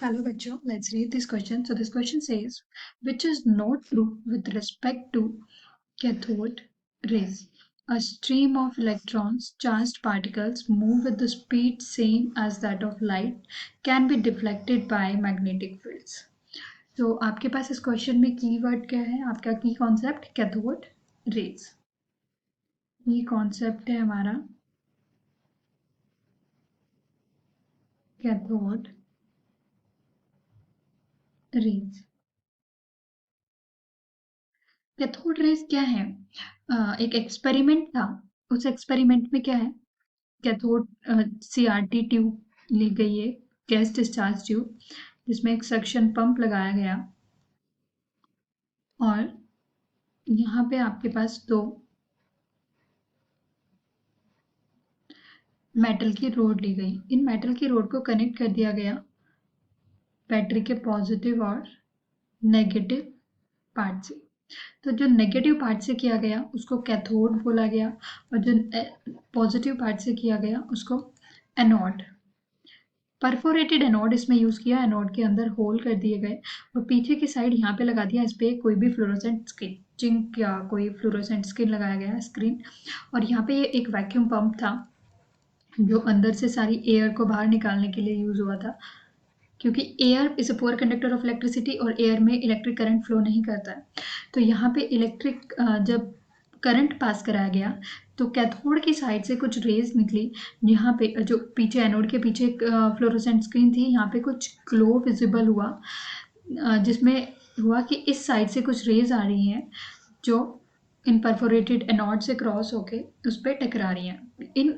Hello, Bacho. Let's read this question. So this question says, which is not true with respect to cathode rays? A stream of electrons, charged particles, move with the speed same as that of light, can be deflected by magnetic fields. तो आपके पास इस question में keyword क्या है? आपका की concept cathode rays. ये concept है हमारा कैथोड रेज. कैथोड रेज क्या है? एक एक्सपेरिमेंट था. उस एक्सपेरिमेंट में क्या है, कैथोड सीआरटी ट्यूब ली गई है, गैस डिस्चार्ज ट्यूब, जिसमें एक सक्शन पंप लगाया गया और यहाँ पे आपके पास दो मेटल की रोड ली गई. इन मेटल की रोड को कनेक्ट कर दिया गया बैटरी के पॉजिटिव और नेगेटिव पार्ट से. तो जो नेगेटिव पार्ट से किया गया उसको कैथोड बोला गया और जो पॉजिटिव पार्ट से किया गया उसको एनोड. परफोरेटेड एनोड इसमें यूज़ किया. एनोड के अंदर होल कर दिए गए और पीछे की साइड यहाँ पे लगा दिया, इस पर कोई भी फ्लोरोसेंट स्क्रीन, जिंक या कोई फ्लोरोसेंट स्क्रीन लगाया गया स्क्रीन. और यहाँ पे ये एक वैक्यूम पंप था जो अंदर से सारी एयर को बाहर निकालने के लिए यूज़ हुआ था, क्योंकि air is a poor conductor of electricity और एयर में इलेक्ट्रिक करंट फ्लो नहीं करता है. तो यहाँ पे इलेक्ट्रिक जब करंट पास कराया गया तो कैथोड की साइड से कुछ रेज निकली. यहाँ पे जो पीछे एनोड के पीछे एक फ्लोरोसेंट स्क्रीन थी, यहाँ पे कुछ ग्लो विजिबल हुआ, जिसमें हुआ कि इस साइड से कुछ रेज आ रही हैं जो इन परफोरेटेड एनोड से क्रॉस होके उस पर टकरा रही हैं. इन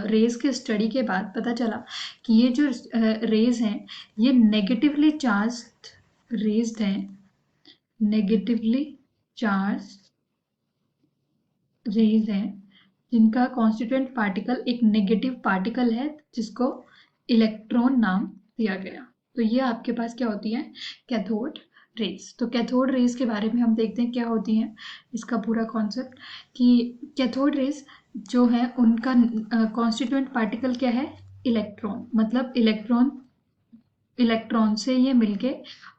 रेज के स्टडी के बाद पता चला कि ये जो रेज हैं ये नेगेटिवली चार्ज्ड रेज हैं. नेगेटिवली चार्ज रेज हैं जिनका कॉन्स्टिट्यूएंट पार्टिकल एक नेगेटिव पार्टिकल है जिसको इलेक्ट्रॉन नाम दिया गया. तो ये आपके पास क्या होती है, कैथोड रेज. तो कैथोड रेज के बारे में हम देखते हैं क्या होती हैं, इसका पूरा कॉन्सेप्ट. कि कैथोड रेज जो है उनका कॉन्स्टिट्यूएंट पार्टिकल क्या है, इलेक्ट्रॉन. मतलब इलेक्ट्रॉन से ये मिलके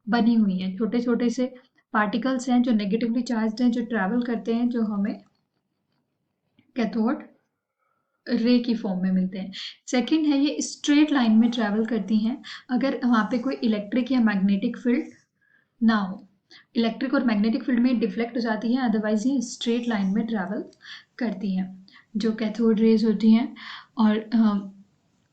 बनी हुई है. छोटे छोटे से पार्टिकल्स हैं जो नेगेटिवली चार्ज्ड हैं, जो ट्रैवल करते हैं, जो हमें कैथोड रे की फॉर्म में मिलते हैं. सेकंड है ये स्ट्रेट लाइन में ट्रैवल करती हैं अगर वहाँ पे कोई इलेक्ट्रिक या मैग्नेटिक फील्ड ना हो. इलेक्ट्रिक और मैग्नेटिक फील्ड में डिफ्लेक्ट हो जाती हैं, अदरवाइज ये स्ट्रेट लाइन में ट्रैवल करती हैं जो कैथोड रेज होती हैं. और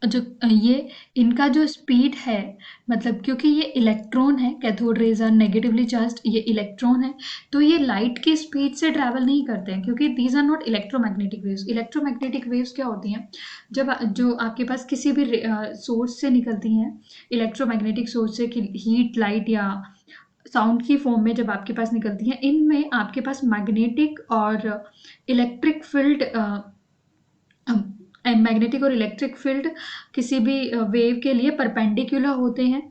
जो ये इनका जो स्पीड है, मतलब क्योंकि ये इलेक्ट्रॉन है, cathode rays are negatively charged, ये इलेक्ट्रॉन है, तो ये लाइट की स्पीड से ट्रैवल नहीं करते हैं क्योंकि these are not electromagnetic waves. Electromagnetic waves क्या होती हैं, जब जो आपके पास किसी भी सोर्स से निकलती हैं, इलेक्ट्रोमैग्नेटिक सोर्स से, कि हीट, लाइट या साउंड की फॉर्म में जब आपके पास निकलती हैं, इनमें आपके पास मैग्नेटिक और इलेक्ट्रिक फील्ड मैग्नेटिक और इलेक्ट्रिक फील्ड किसी भी वेव के लिए परपेंडिकुलर होते हैं.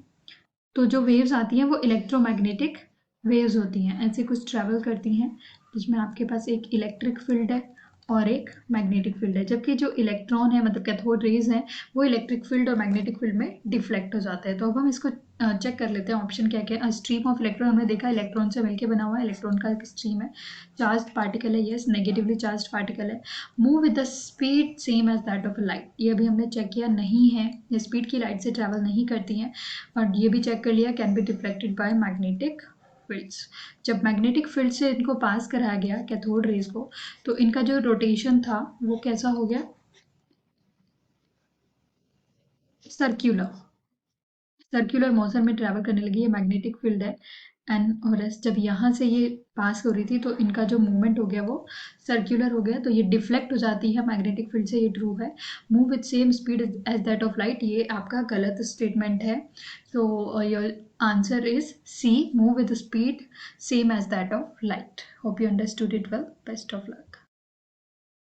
तो जो वेव्स आती हैं वो इलेक्ट्रोमैग्नेटिक वेव्स होती हैं, ऐसे कुछ ट्रैवल करती हैं जिसमें आपके पास एक इलेक्ट्रिक फील्ड है और एक मैग्नेटिक फील्ड है. जबकि जो इलेक्ट्रॉन है, मतलब कैथोड रेज हैं, वो इलेक्ट्रिक फील्ड और मैग्नेटिक फील्ड में डिफ्लेक्ट हो जाते हैं. तो अब हम इसको चेक कर लेते हैं ऑप्शन क्या क्या है. स्ट्रीम ऑफ इलेक्ट्रॉन हमने देखा इलेक्ट्रॉन से मिलकर बना हुआ है, इलेक्ट्रॉन का एक स्ट्रीम है. चार्ज पार्टिकल है, यस, नेगेटिवली चार्ज पार्टिकल है. Move with the speed same as that of a light, ये भी हमने चेक किया नहीं है, ये स्पीड की लाइट से ट्रैवल नहीं करती हैं. और ये भी चेक कर लिया, can be deflected by magnetic fields. जब मैग्नेटिक फील्ड से इनको पास कराया गया कैथोड रेज को, तो इनका जो रोटेशन था वो कैसा हो गया, सर्क्यूलर मोशन में ट्रैवल करने लगी. ये मैग्नेटिक फील्ड है एन और एस. जब यहाँ से ये पास हो रही थी तो इनका जो मूवमेंट हो गया वो सर्क्यूलर हो गया, तो ये डिफ्लेक्ट हो जाती है मैग्नेटिक फील्ड से, ये ट्रू है. Move with same speed as that of light, ये आपका गलत स्टेटमेंट है. So your answer is C, move with speed same as that of light. Hope you understood it well. Best of luck.